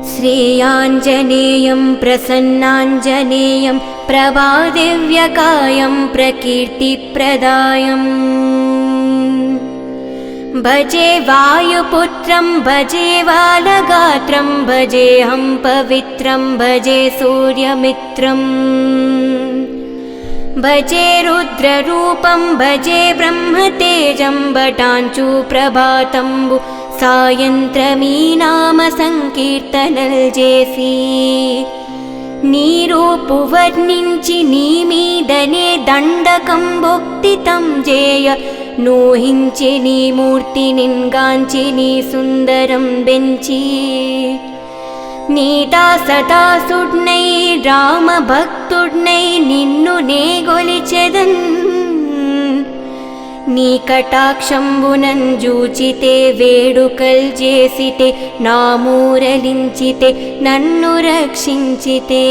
श्रेयाञ्जनेयं प्रसन्नाञ्जनेयं प्रभादिव्यकायं प्रकीर्तिप्रदायम् भजे वायुपुत्रं भजे बालगात्रं भजेऽहं पवित्रं भजे सूर्यमित्रम् भजे रुद्ररूपं भजे ब्रह्मतेजं भटाञ्चु प्रभातंबु सायंत्रमी नाम संकीर्तनल చేసి నీ రూపు వర్ణించి నీ మీదనే దండకం భక్తితం చేయ నోహించి నీ మూర్తి నిన్గాంచి నీ సుందరం బెంచి నీతా సదాసుడ్నై రామ భక్తుడ్నై నిన్ను నే గొలిచెదన్ నీ కటాక్షంబునంజూచితే వేడుకల్ చేసితే నా మూరలించితే నన్ను రక్షించితే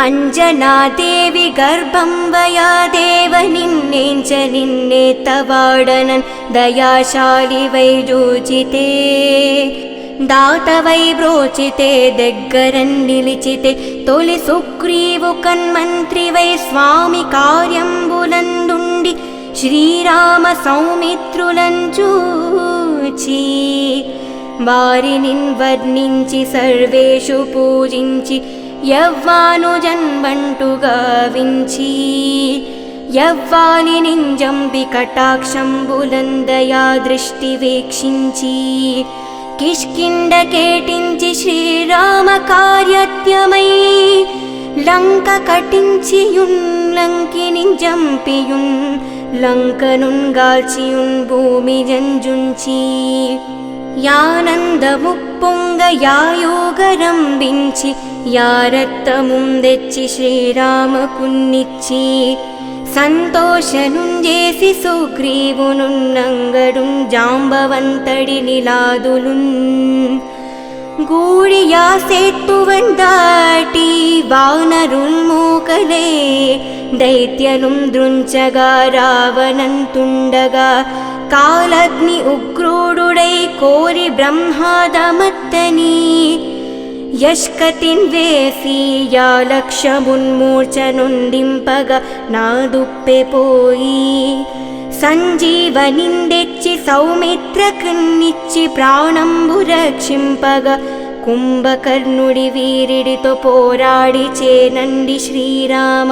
అంజనాదేవి గర్భం వయాదేవ నిన్నేంచ నిన్నే తవాడనన్ దయాశాలి వై జూచితే దాతవై బ్రోచితే దగ్గరన్ నిలిచితే తొలి సుగ్రీవు కన్మంత్రివై స్వామి కార్యంబులందుండి శ్రీరామ సౌమిత్రులను చూచి వారిని వర్ణించి సర్వేషు పూజించి యవ్వానుజన్బంటుగా వించి యవ్వాలి నింజంబి కటాక్షంబులందయా దృష్టి వీక్షించి కిష్కిండ కేటించి శ్రీరామ కార్యత్యమై లంక కటించియున్ లంకిని జంపియున్ లంకనున్ గాల్చియున్ భూమి జంజుంచి యానందముప్పొంగ యాయోగరంబించి యారత్తముందెచ్చి శ్రీరామకున్నిచ్చి సంతోషనుంజేసి సుగ్రీవునున్నంగడుం జాంబవంతడి నిలాదులున్ గూడియా సేత్తువన్ దాటి వానరుల్మూకలే దైత్యనుం దృంచగా రావణంతుండగా కాలగ్ని ఉగ్రోడుడై కోరి బ్రహ్మాదమత్తని యష్కతిన్ వేసి యా లక్ష్యమున్మూర్ఛనుండింపగ నాదుప్పెపోయి సంజీవనిందెచ్చి సౌమిత్రకున్నిచ్చి ప్రాణంబు రక్షింపగ కుంభకర్ణుడి వీరిడితో పోరాడి చేనండి శ్రీరామ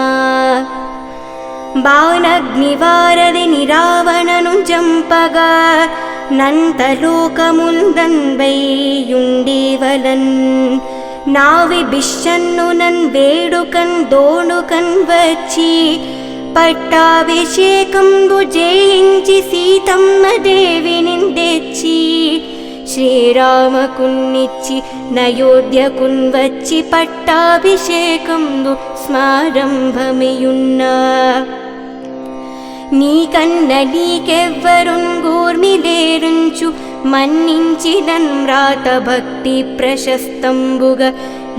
బాణగ్నివారదిని రావణను జంపగా నంతలోకముందన్వైయుండేవలన్ నావి బిషన్నునన్ వేడుకన్ దోణుకన్ వచ్చి పట్టాభిషేకంబు జయించి సీతమ్మ దేవిని తెచ్చి శ్రీరామకున్నిచ్చి నయోధ్యకున్ వచ్చి పట్టాభిషేకంబు స్మారంభమియున్నా నీకన్న నీకెవ్వరున్ గూర్మిలేరుంచు మన్నించి నమ్రాత భక్తి ప్రశస్తంబుగా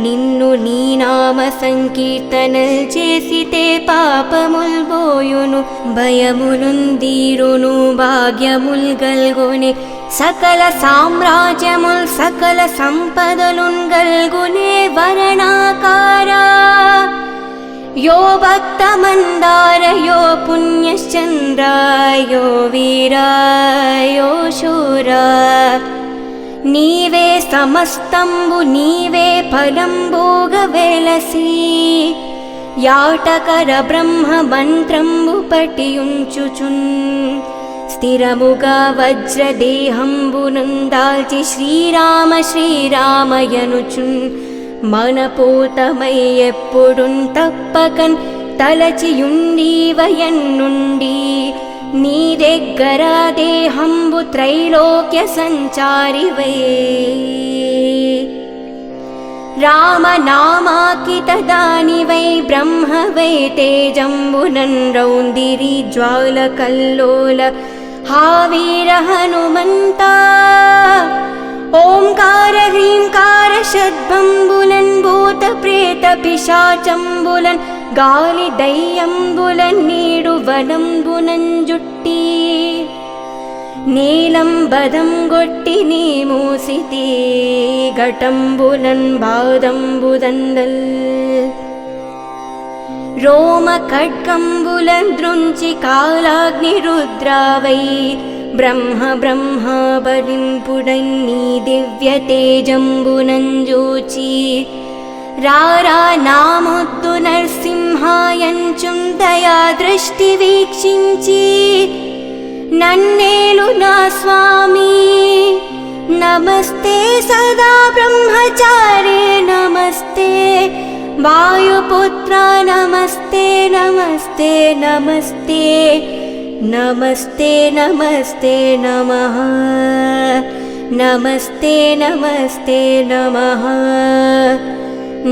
నిన్ను నీ నామ సంకీర్తనల్ చేసితే పాపముల్ పోయును భయములుందీరును భాగ్యముల్ గల్గొనే సకల సామ్రాజ్యముల్ సకల సంపదలున్ గల్గునే వరణాకారా यो भक्तमन्दार यो पुण्यश्चन्द्र यो वीर यो शूर नीवे समस्तंबु नीवे फलंबोग वेलसी याटकर ब्रह्म मंत्रंबु पठियुंचुचुन् स्थिरमुगा वज्रदेहंबुनुंदाल्चि श्रीराम श्रीरामयनुचुन् మనపోతమై ఎప్పుడున్ తప్పకన్ తలచియుండీవయన్నుండి నీ దగ్గర దేహంబు త్రైలోక్య సంచారివై రామనామాకిత దానివై బ్రహ్మవై తేజంబునన్ రౌందిరి జ్వాల కల్లోల హావీర హనుమంతా ఓంకార హ్రీంకార షడ్బంబులన్ భూత ప్రేత పిశాచంబులన్ గాలి దయ్యంబులన్ నీడు వనంబునన్ జుట్టి నీలం బదం గొట్టి నీ మూసితి ఘటంబులన్ బాదంబుదండల్ రోమ ఖడ్గంబులన్ దృంచి కాలాగ్ని రుద్రావై బ్రహ్మ బ్రహ్మాబలింపుడన్ నీ దివ్య తేజంబునంజూచి రారా నామొద్దు నరసింహాయంచుం దయా దృష్టి వీక్షించి నన్నేలు నా స్వామి నమస్తే సదా బ్రహ్మచారి నమస్తే వాయుపుత్ర నమస్తే నమస్తే నమస్తే నమస్తే నమస్తే నమః నమస్తే నమస్తే నమః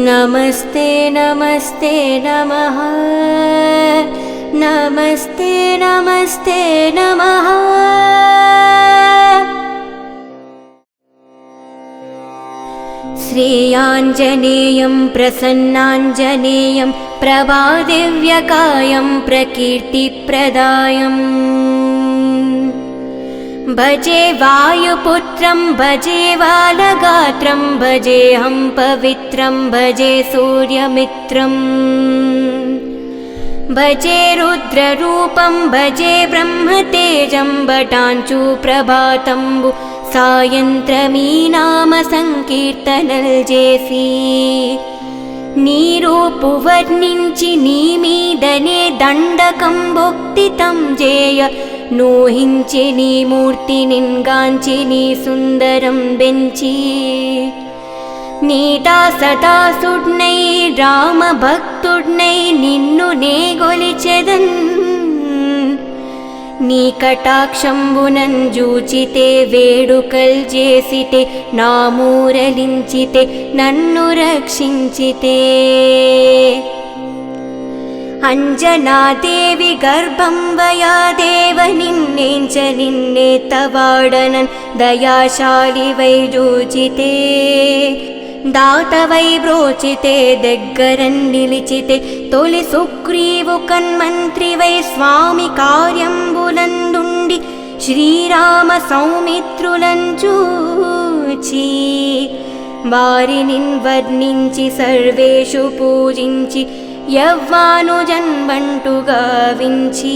నమస్తే నమస్తే నమః నమస్తే నమస్తే నమః శ్రీయాంజనేయం ప్రసన్నాంజనేయం ప్రభాదివ్యకాయం ప్రకీర్తిప్రదాయం భజే వాయుపుత్రం భజే బాలగాత్రం భజేహం పవిత్రం భజే సూర్యమిత్రం భజే రుద్రరూపం భజే బ్రహ్మతేజం భటాంచు ప్రభాతంబు సాయంత్రమీ నామ సంకీర్తనల్ చేసి నీ రూపు వర్ణించి నీ మీదనే దండకం భక్తితం చేయ నోహించి నీ మూర్తి నిన్గాంచి నీ సుందరం బెంచి నీటా సదాసుడ్నై రామ భక్తుడ్నై నిన్ను నే గొలిచెదన్ నీ కటాక్షంబునన్ జూచితే వేడుకల్ చేసితే నా మూరలించితే నన్ను రక్షించితే అంజనాదేవి గర్భం వయాదేవ నిన్నేంచ నిన్నే తవాడనన్ దయాశాలి వై జూచితే దాతవై బ్రోచితే దగ్గరన్ నిలిచితే తొలి సుగ్రీవు కన్మంత్రివై స్వామి కార్యంబులందుండి శ్రీరామ సౌమిత్రులను చూచి వారినిన్ వర్ణించి సర్వేషు పూజించి యవ్వానుజన్బంటు గావించి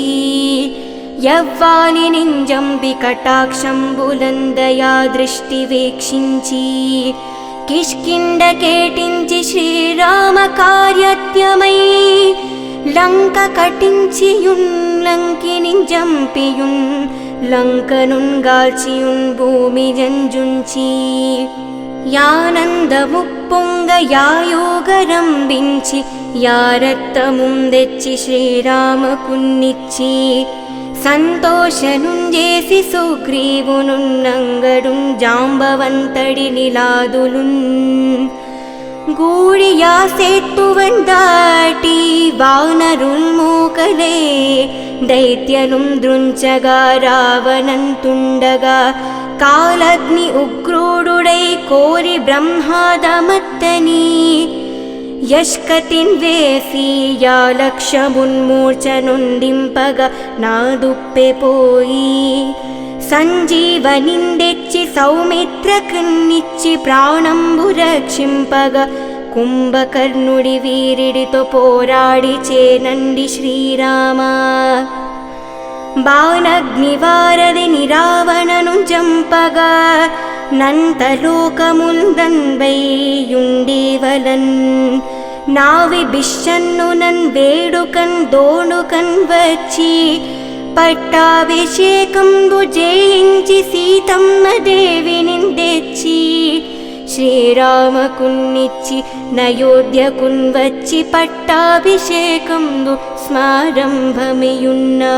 యవ్వాలి నింజంబి కటాక్షంబులందయా దృష్టి వీక్షించి కిష్కిండ కేటించి శ్రీరామ కార్యత్యమై లంక కటించియున్ లంకినిన్ జంపియున్ లంకనున్ గాల్చియున్ భూమి జంజుంచి యానందముప్పొంగ యాయోగరంబించి యారత్తముందెచ్చి శ్రీరామకున్నిచ్చి సంతోషనుంజేసి సుగ్రీవునున్నంగడుం జాంబవంతడి నిలాదులున్ గూడియా సేత్తువన్ దాటి వానరుల్మూకలే దైత్యనుం దృంచగా రావణంతుండగా కాలగ్ని ఉగ్రోడుడై కోరి బ్రహ్మాదమత్తని యష్కతిన్ వేసి యా లక్షమున్మూర్ఛనుండింపగా నాదుప్పె పోయి సంజీవనిందెచ్చి సౌమిత్రకున్నిచ్చి ప్రాణంబు రక్షింపగా కుంభకర్ణుడి వీరిడితో పోరాడి చేనండి శ్రీరామ బాణగ్నివారదిని రావణను జంపగా నంతలోకముందన్వైయుండేవలన్ నావి బిషన్ను నన్ వేడుకన్ దోణుకన్ వచ్చి పట్టాభిషేకంబు జయించి సీతమ్మ దేవిని తెచ్చి శ్రీరామకున్నిచ్చి నయోధ్యకున్ వచ్చి పట్టాభిషేకంబు స్మారంభమియున్నా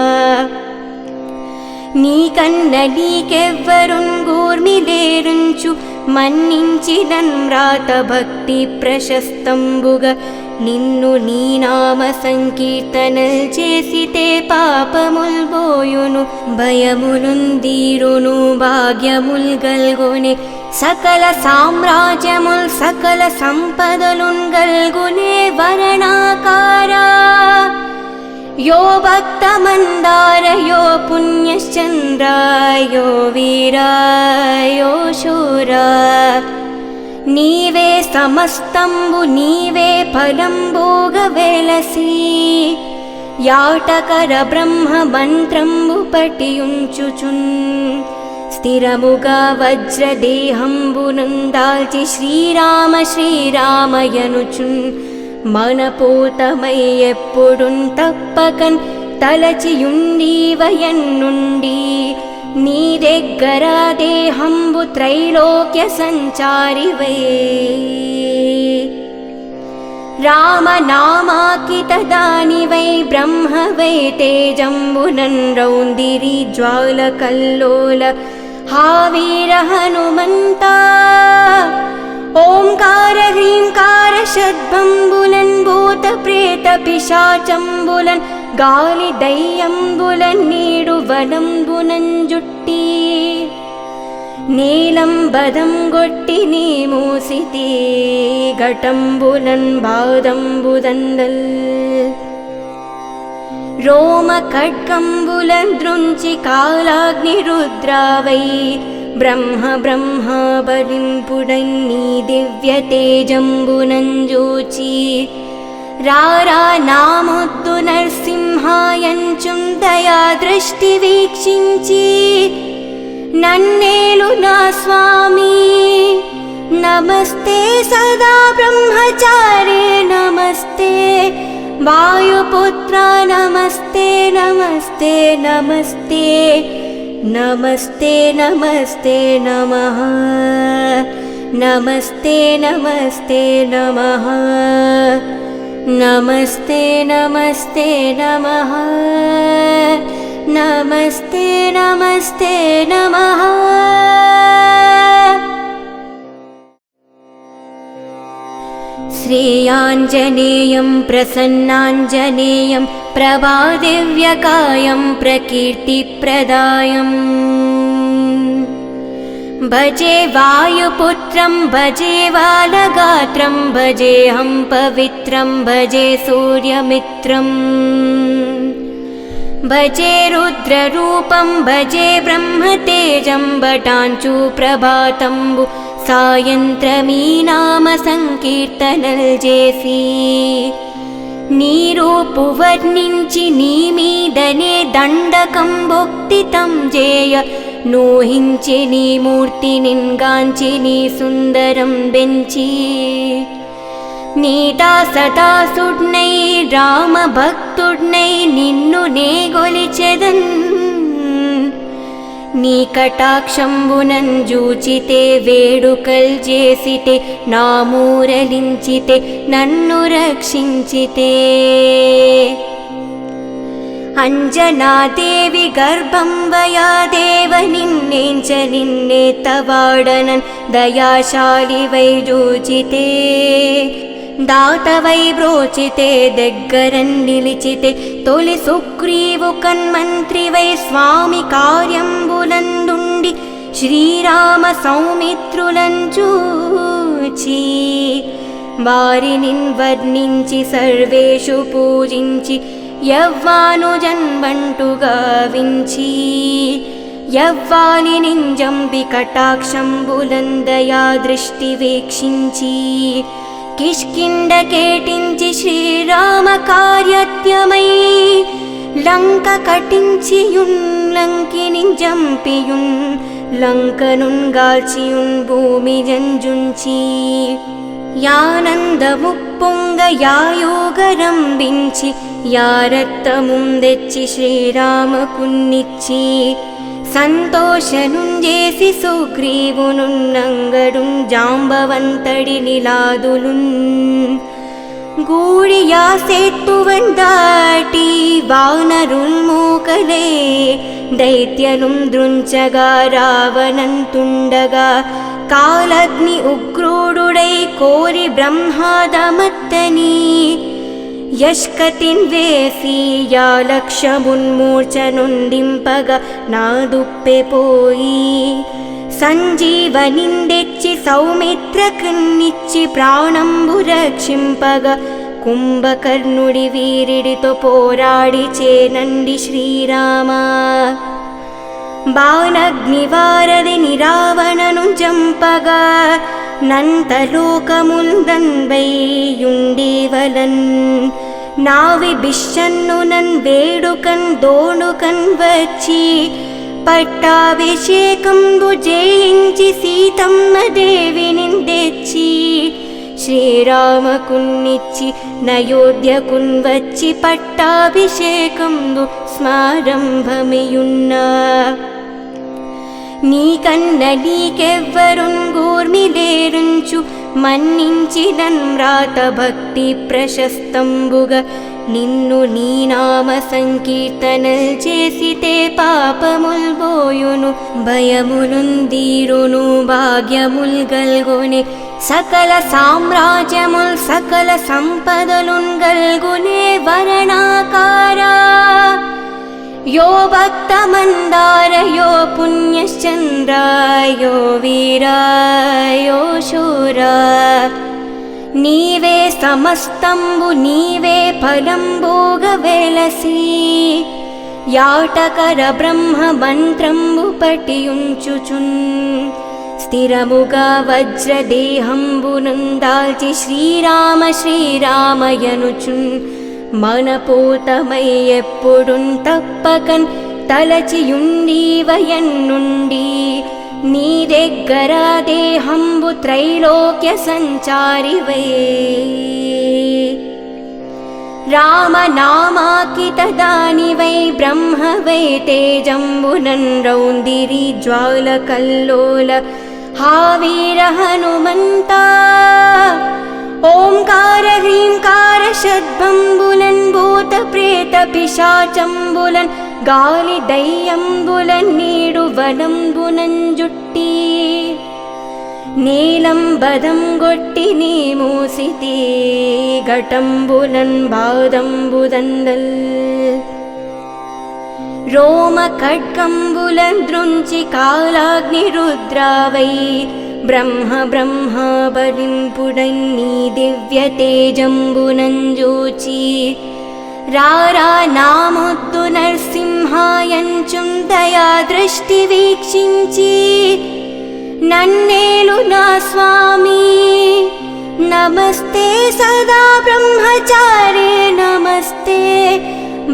నీకన్న నీకెవ్వరున్ గూర్మిలేరుంచు మన్నించి నమ్రాత భక్తి ప్రశస్తంబుగా నిన్ను నీ నామ సంకీర్తనల్ చేసితే పాపముల్ పోయును భయములుందీరును భాగ్యముల్ గల్గొనే సకల సామ్రాజ్యముల్ సకల సంపదలున్ గల్గునే వరణాకారా यो भक्तमन्दार यो पुण्यश्चन्द्र यो वीर यो शूर नीवे समस्तंबु नीवे फलंबोग वेलसी याटकर ब्रह्म मंत्रंबु पटियुंचुचुन् स्थिरमुगा वज्रदेहंबुनुंदाल्चि श्रीराम श्रीरामयनुचुन् मनपूतमै एप्पुडुं तप्पकन् तलचियुंडीवयन्नुंडी నీ దగ్గర దేహంబు త్రైలోక్య సంచారివై రామనామాకిత దానివై బ్రహ్మవై తేజంబునన్ రౌందిరి జ్వాల కల్లోల హావీర హనుమంత ఓంకార హ్రీంకార షడ్బంబులన్ భూత ప్రేత పిశాచంబులన్ గాలి దయ్యంబులన్ నీడు వనంబునంజుట్టి నీలంబదం గొట్టి నీ మూసితి ఘటంబులన్ బాదంబుదండల్ రోమ ఖడ్గంబులన్ దృంచి కాలాగ్ని రుద్రావై బ్రహ్మ బ్రహ్మబలింపుడన్ నీ దివ్య తేజంబునంజూచి రారా నామొద్దు నరసింహాయంచుం దయా దృష్టి వీక్షించి నన్నేలు నా స్వామి నమస్తే సదా బ్రహ్మచారి నమస్తే వాయుపుత్ర నమస్తే నమస్తే నమస్తే నమస్తే నమస్తే నమః నమస్తే నమస్తే నమః నమస్తే నమస్తే నమః నమస్తే నమస్తే నమః శ్రీయాంజనేయం ప్రసన్నాంజనేయం ప్రభాదివ్యకాయం ప్రకీర్తిప్రదాయం భజే వాయుపుత్రం భజే వాలగాత్రం భజేహం పవిత్రం భజే సూర్యమిత్రం భజే రుద్రరూపం భజే బ్రహ్మతేజం భటాంచు ప్రభాతంబు సాయంత్రమీ నామ సంకీర్తనల్ చేసి నీ రూపు వర్ణించి నీ మీదనే దండకం భక్తితం జేయ నోహించి నీ మూర్తి నిన్గాంచి నీ సుందరం బెంచి నీదా సదాసుడ్నై రామ భక్తుడ్నై నిన్ను నే గొలిచెదన్ నీ కటాక్షంబునన్ జూచితే వేడుకల్ చేసితే నా మూరలించితే నన్ను రక్షించితే అంజనాదేవి గర్భం వయాదేవ నిన్నేంచ నిన్నే తవాడనన్ దయాశాలి వై జూచితే దాతవై బ్రోచితే దగ్గరన్ నిలిచితే తొలి సుగ్రీవు కన్మంత్రివై స్వామి కార్యంబులందుండి శ్రీరామ సౌమిత్రులం చూచి వారిని వర్ణించి సర్వేషు పూజించి యవ్వానుజన్బంటుగా వించి యవ్వాలి నింజంబి కటాక్షంబులందయా దృష్టి వీక్షించి కిష్కిండ కేటించి శ్రీరామ కార్యత్యమై లంక కటించియున్ లంకిని జంపియున్ లంకనున్ గాల్చియున్ భూమి జంజుంచి యానందముప్పొంగ యాయోగరంబించి యారత్తముందెచ్చి శ్రీరామకున్నిచ్చి సంతోషనుంజేసి సుగ్రీవునున్నంగడుం జాంబవంతడి నిలాదులున్ గూడియా సేత్తువన్ దాటి వానరుల్మూకలే దైత్యనుం దృంచగా రావణంతుండగా కాలగ్ని ఉగ్రోడుడై కోరి బ్రహ్మాదమత్తని యష్కతిన్ వేసి యా లక్షమున్మూర్ఛనుండింపగా నాదుప్పె పోయి సంజీవనిందెచ్చి సౌమిత్రకున్నిచ్చి ప్రాణంబు రక్షింపగా కుంభకర్ణుడి వీరిడితో పోరాడి చేనండి శ్రీరామ. బాణగ్నివారధిని రావణను జంపగా నంతలోకముందన్వైయుండేవలన్ నావి బిషన్ను నన్ వేడుకన్ దోణుకన్ వచ్చి పట్టాభిషేకంబు జయించి సీతమ్మ దేవిని తెచ్చి శ్రీరామకున్నిచ్చి నయోధ్యకున్ వచ్చి పట్టాభిషేకంబు స్మారంభమియున్నా. నీకన్న నీకెవ్వరున్ గూర్మిలేరుంచు మన్నించి నమ్రాత భక్తి ప్రశస్తంబుగా నిన్ను నీ నామ సంకీర్తనల్ చేసితే పాపముల్ పోయును భయములుందీరును భాగ్యముల్ గల్గొనే సకల సామ్రాజ్యముల్ సకల సంపదలున్ గల్గునే వరణాకారా. యో భక్త మందార యో పుణ్యశ్చంద్ర యో వీరా యో శూరా. నీవే సమస్తంబు నీవే ఫలంబోగ వెలసి యాటకర బ్రహ్మ మంత్రంబు పటియుంచుచున్ స్థిరముగా వజ్రదేహంబునందాల్చి శ్రీరామ శ్రీరామయనుచున్ మనపూతమై ఎప్పుడున్ తప్పకన్ తలచియుండీవయన్నుండి నీ దగ్గర దేహంబు త్రైలోక్య సంచారివై. రామనామాకిత దానివై బ్రహ్మవై తేజంబునన్ రౌందిరి జ్వాల కల్లోల హావీర హనుమంతా. ఓంకార హ్రీంకార షద్భంబులన్ భూత ప్రేత పిశాచంబులన్ గాలి దయ్యంబులన్ నీడు వనంబునన్ జుట్టి నీలంబదం గొట్టి నీ మూసితే ఘటంబులన్ బాదంబుదందల్ రోమ ఖడ్గంబులన్ దృంచి కాలాగ్ని రుద్రావై బ్రహ్మ బ్రహ్మాబలింపుడన్ నీ దివ్య తేజంబునంజూచి రారా నాముద్దు నరసింహాయంచుం దయా దృష్టి వీక్షించి నన్నేలు నా స్వామి. నమస్తే సదా బ్రహ్మచారి నమస్తే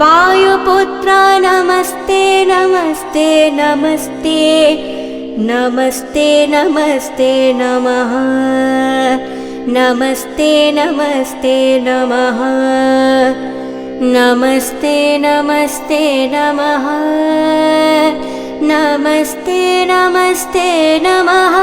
వాయుపుత్ర నమస్తే నమస్తే నమస్తే నమస్తే నమస్తే నమః నమస్తే నమస్తే నమః నమస్తే నమస్తే నమః నమస్తే నమస్తే నమః.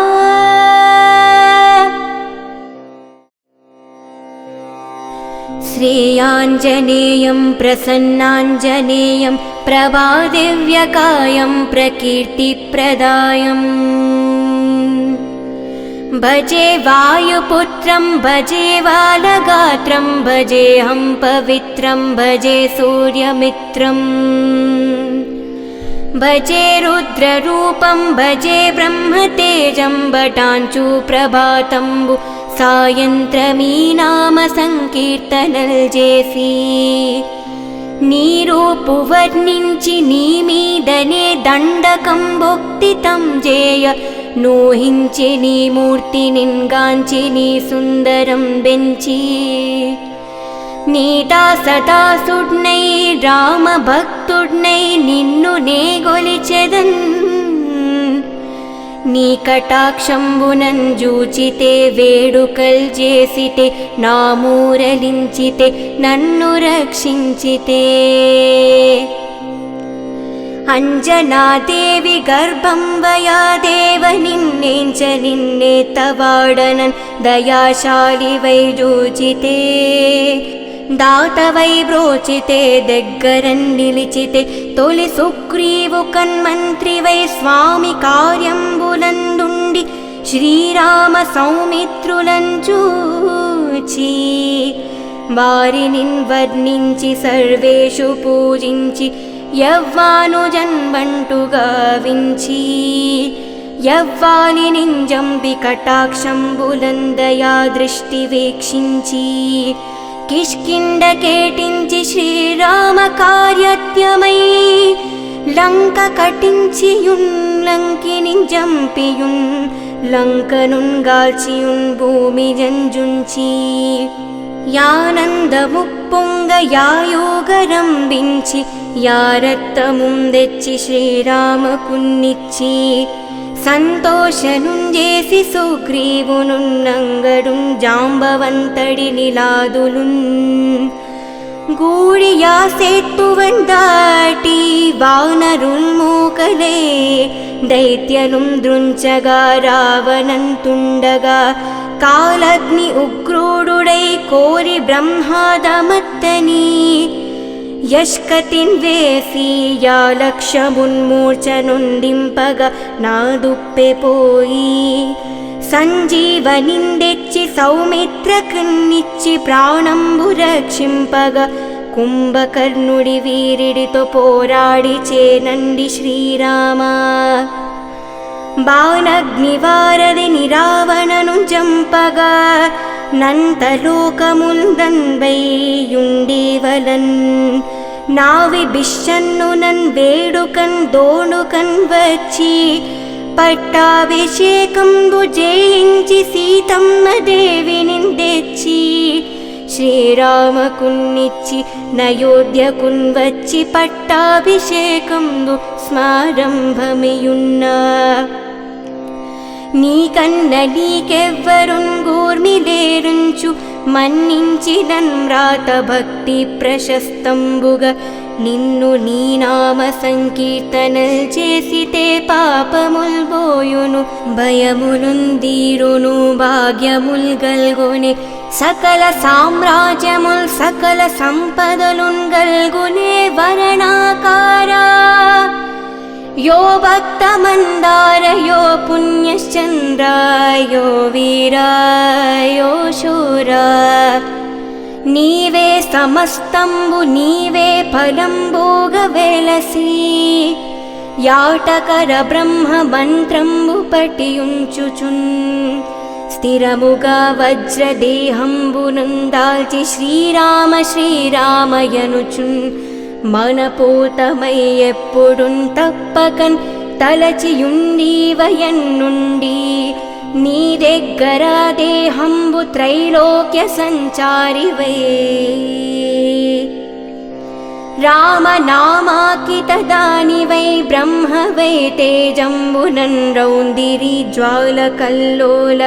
శ్రేయాంజనేయం ప్రసన్నాంజనేయం ప్రభాదివ్యకాయం ప్రకీర్తిప్రదాయం భజే వాయుపుత్రం భజే వాలగాత్రం భజేహం పవిత్రం భజే సూర్యమిత్రం భజే రుద్రరూపం భజే బ్రహ్మతేజం భటాంచు ప్రభాతంబు సాయంత్రమీ నామ సంకీర్తనల్ చేసి నీ రూపు వర్ణించి నీ మీదనే దండకం భక్తితం చేయ నోహించి నీ మూర్తి నిన్గాంచి నీ సుందరం బెంచి నీతా సదాసుడ్నై రామ భక్తుడ్నై నిన్ను నే గొలిచెదన్ నీ కటాక్షంబునన్ జూచితే వేడుకల్ చేసితే నా మూరలించితే నన్ను రక్షించితే అంజనాదేవి గర్భం వయాదేవ నిన్నేంచ నిన్నేతవాడనన్ దయాశాలి వై జూచితే దాతవై బ్రోచితే దగ్గరన్ నిలిచితే తొలి సుగ్రీవు కన్మంత్రివై స్వామి కార్యంబులందుండి శ్రీరామ సౌమిత్రులను చూచి వారినిన్ వర్ణించి సర్వేషు పూజించి యవ్వానుజన్బంటు గావించి యవ్వాలి నింజంబి కటాక్షంబులందయా దృష్టి వీక్షించి కిష్కింద కేటించి శ్రీరామ కార్యత్యమై లంక కటించియున్ లంకినింజంపియున్ లంకనున్ గాల్చియున్ భూమి జంజుంచి యానందముప్పొంగ యాయోగరంబించి యారత్తముందెచ్చి శ్రీరామకున్నిచ్చి సంతోషనుంజేసి సుగ్రీవునున్నంగడుం జాంబవంతడి నిలాదులున్ గూడియా సేత్తువన్ దాటి వానరుల్మూకలే దైత్యలుం దృంచగా రావణంతుండగా కాలగ్ని ఉగ్రోడుడై కోరి బ్రహ్మాదమత్తని యష్కతిన్ వేసి యా లక్ష్యమున్మూర్ఛనుండింపగా నాదుప్పెపోయి సంజీవనిందెచ్చి సౌమిత్రకున్నిచ్చి ప్రాణంబు రక్షింపగా కుంభకర్ణుడి వీరిడితో పోరాడి చేనండి శ్రీరామ బాణగ్నివారది నిరావణను జంపగా నంతలోకముల్దన్వైయుండేవలన్ నావి బిషన్నునన్ వేడుకన్ దోణుకన్ వచ్చి పట్టాభిషేకంబు జయించి సీతమ్మ దేవిని తెచ్చి శ్రీరామకున్నిచ్చి నయోధ్యకున్ వచ్చి పట్టాభిషేకంబు స్మారంభమియున్నా నీకన్న నీకెవ్వరున్ గూర్మిలేరుంచు మన్నించిదన్ వ్రాత భక్తి ప్రశస్తంబుగా నిన్ను నీ నామ సంకీర్తనల్ చేసితే పాపముల్ పోయును భయములుందీరును భాగ్యముల్ గల్గొనే సకల సామ్రాజ్యముల్ సకల సంపదలున్ గల్గునే వరణాకారా यो भक्तमन्दार यो पुण्यश्चन्द्र यो वीरा यो शूरा नीवे समस्तंबु नीवे फलंबोग वेलसी याटकर ब्रह्म मंत्रंबु पटियुंचुचुन् स्थिरमुगा वज्रदेहंबुनुंदाल्चि श्रीराम श्रीरामयनुचुन् మనపూతమై ఎప్పుడున్ తప్పకన్ తలచియుండీవయన్నుండి నీ దగ్గర దేహంబు త్రైలోక్య సంచారివై రామనామాకిత దానివై బ్రహ్మవై తేజంబునన్ రౌందిరి జ్వాల కల్లోల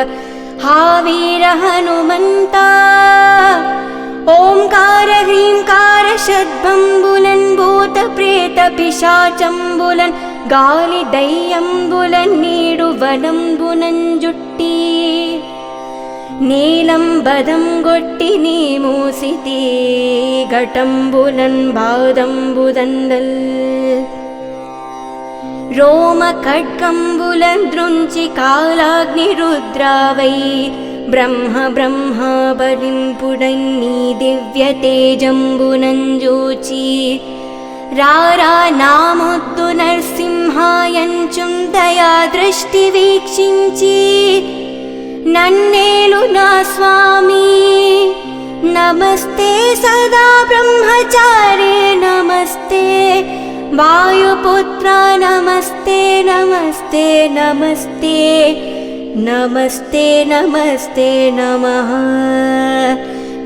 హావీర హనుమంతా ఓంకార హ్రీంకార షద్భంబులన్ భూత ప్రేత పిశాచంబులన్ గాలి దయ్యంబులన్ నీడు వనంబునన్ జుట్టి నీలం బదం గొట్టి నీ మూసితే ఘటంబులన్ బాదంబుదందల్ రోమ ఖడ్గంబులన్ దృంచి కాలాగ్ని రుద్రావై బ్రహ్మ బ్రహ్మాబలింపుడన్నీ దివ్య తేజంబునంజూచి రారా నామొద్దు నరసింహాయంచుం దయా దృష్టి వీక్షించి నన్నేలు నా స్వామి నమస్తే సదా బ్రహ్మచారే నమస్తే వాయుపుత్ర నమస్తే నమస్తే నమస్తే नमस्ते नमस्ते नमः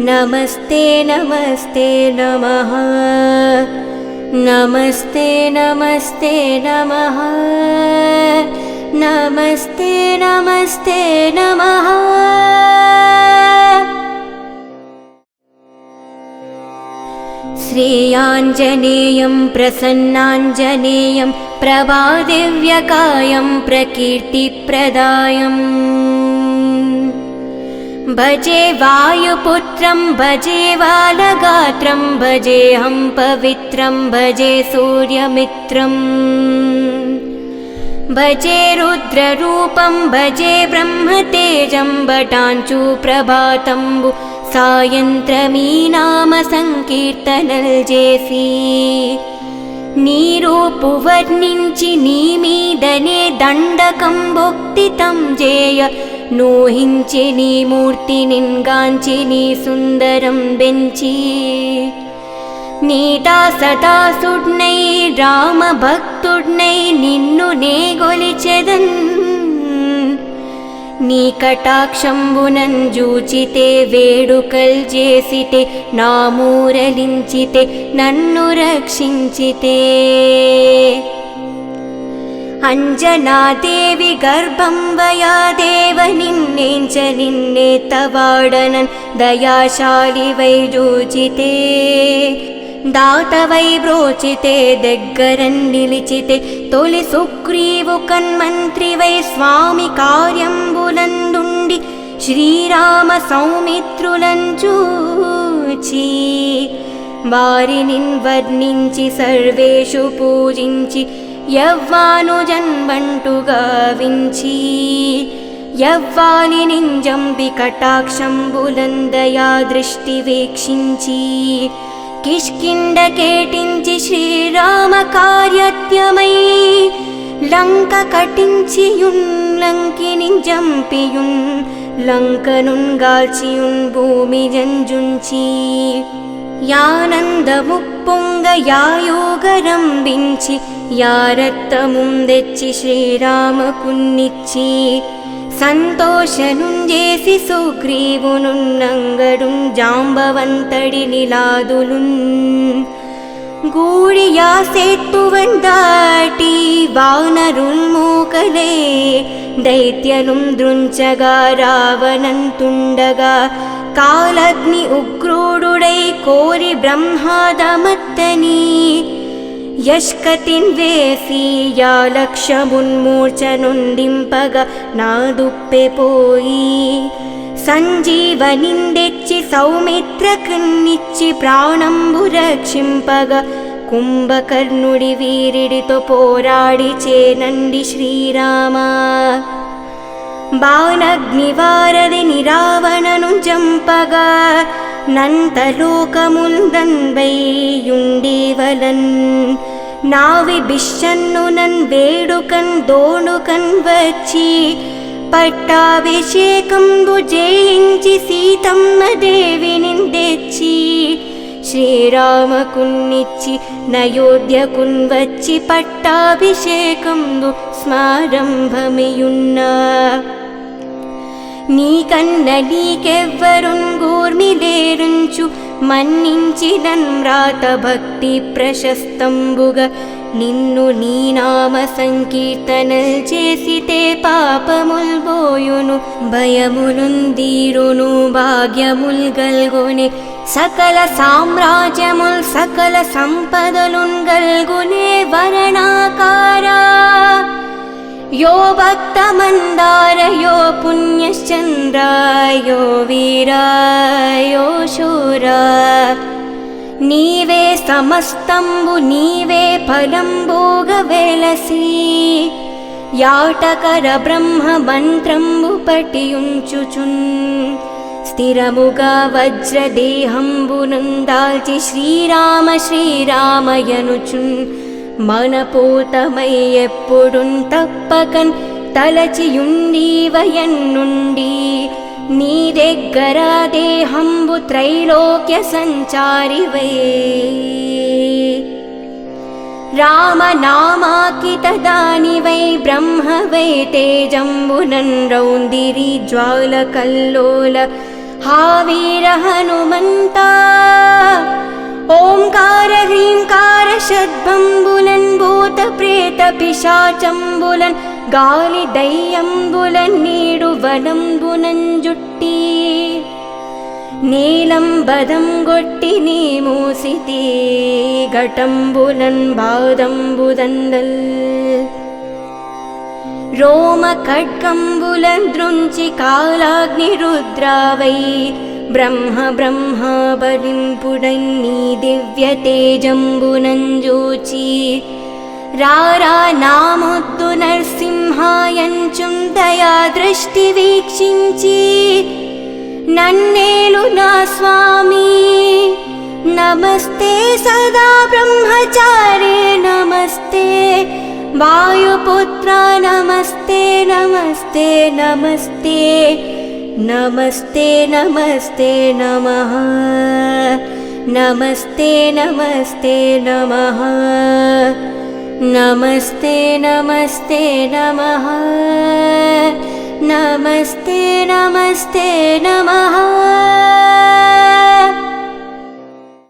नमस्ते नमस्ते नमः नमस्ते नमस्ते नमः नमस्ते नमस्ते नमः श्रेयाञ्जनेयं प्रसन्नाञ्जनेयं प्रभादिव्यकायं प्रकीर्तिप्रदायम् भजे वायुपुत्रं भजे बालगात्रं भजेऽहं पवित्रं भजे सूर्यमित्रम् भजे रुद्ररूपं भजे ब्रह्मतेजं भटाञ्चु प्रभातंबु सायंत्रमी नाम संकीर्तनल जेसी నీ రూపు వర్ణించి నీ మీదనే దండకం భొక్తితం జేయ నూహించి నీ మూర్తి నిన్గాంచి నీ సుందరం బెంచి నీతా సదాసుడ్నై రామ భక్తుడ్నై నిన్ను నే గొలిచెదన్ నీ కటాక్షంబునం జూచితే వేడుకల్ చేసితే నా మూరలించితే నన్ను రక్షించితే అంజనాదేవి గర్భం వయా దేవ నిన్నేంచ నిన్నేతవాడనన్ దయాశాలి వై జూచితే దాతవై బ్రోచితే దగ్గరన్ నిలిచితే తొలి సుగ్రీవు కన్మంత్రివై స్వామి కార్యంబులందుండి శ్రీరామ సౌమిత్రులను చూచి వారిని వర్ణించి సర్వేషు పూజించి యవ్వాను జన్మంటుగా వించి యవ్వాలి నింజంబి కటాక్షంబులందయా దృష్టి వీక్షించి కిష్కింద కేటించి శ్రీరామ కార్యత్యమై లంక కటించియున్ లంకిని జంపియున్ లంకనున్ గాల్చియున్ భూమి జంజుంచి యానందముప్పొంగ యాయోగరంబించి యారత్తముందెచ్చి శ్రీరామకున్నిచ్చి సంతోషనుంజేసి సుగ్రీవునున్నంగడుం జాంబవంతడి నిలాదులున్ గూడియా సేత్తువన్ దాటి వానరుల్మూకలే దైత్యలుం దృంచగా రావణంతుండగా కాలగ్ని ఉగ్రుడుడై కోరి బ్రహ్మాదమత్తని యష్కతిన్ వేసి యా లక్ష్యమున్మూర్ఛనుండింపగా నాదుప్పెపోయి సంజీవనిందెచ్చి సౌమిత్రకున్నిచ్చి ప్రాణంబు రక్షింపగా కుంభకర్ణుడి వీరిడితో పోరాడి చేనండి శ్రీరామ బాణగ్నివారదిని రావణను జంపగా నంతలోకముందన్వైయుండేవలన్ నావి బిషన్ను నన్ వేడుకన్ దోణుకన్ వచ్చి పట్టాభిషేకంబు జయించి సీతమ్మ దేవిని తెచ్చి శ్రీరామకున్నిచ్చి నయోధ్యకున్ వచ్చి పట్టాభిషేకంబు స్మారంభమియున్నా నీకన్న నీకెవ్వరున్ గూర్మిలేరుంచు మన్నించి నమ్రాత భక్తి ప్రశస్తంబుగా నిన్ను నీ నామ సంకీర్తనల్ చేసితే పాపముల్ బోయును భయములుందీరును భాగ్యముల్ గల్గొనే సకల సామ్రాజ్యముల్ సకల సంపదలున్ గల్గునే వరణాకారా यो भक्तमन्दार यो पुण्यश्चन्द्र यो वीरा यो शूरा नीवे समस्तंबु नीवे फलंबोग वेलसी याटकर ब्रह्म मंत्रंबु पटियुंचुचुन् स्थिरमुगा वज्रदेहंबुनुंदाल्चि श्रीराम श्रीरामयनुचुन् మనపోతమై ఎప్పుడున్ తప్పకన్ తలచియుండీవయన్నుండి నీ దగ్గర దేహంబు త్రైలోక్య సంచారివై రామనామాకిత దానివై బ్రహ్మవై తేజంబునన్ రౌందిరి జ్వాల కల్లోల హావీర హనుమంతా ఓంకార హ్రీంకార షద్భంబులన్ భూత ప్రేత పిశాచంబులన్ గాలి దయ్యంబులన్ నీడు వనంబునన్ జుట్టి నీలంబదం గొట్టి నీ మూసితి ఘటంబులన్ బాదంబుదండల్ రోమ ఖడ్గంబులన్ దృంచి కాలాగ్ని రుద్రావై బ్రహ్మ బ్రహ్మాబలింపుడన్నీ దివ్య తేజంబునంజూచి రారా నామొద్దు నరసింహాయంచుం దయా దృష్టి వీక్షించి నన్నేలు నా స్వామి नमस्ते सदा ब्रह्मचारी नमस्ते वायुपुत्रा नमस्ते नमस्ते नमस्ते नमस्ते नमस्ते नमः नमस्ते नमस्ते नमः नमस्ते नमस्ते नमः नमस्ते नमस्ते नमः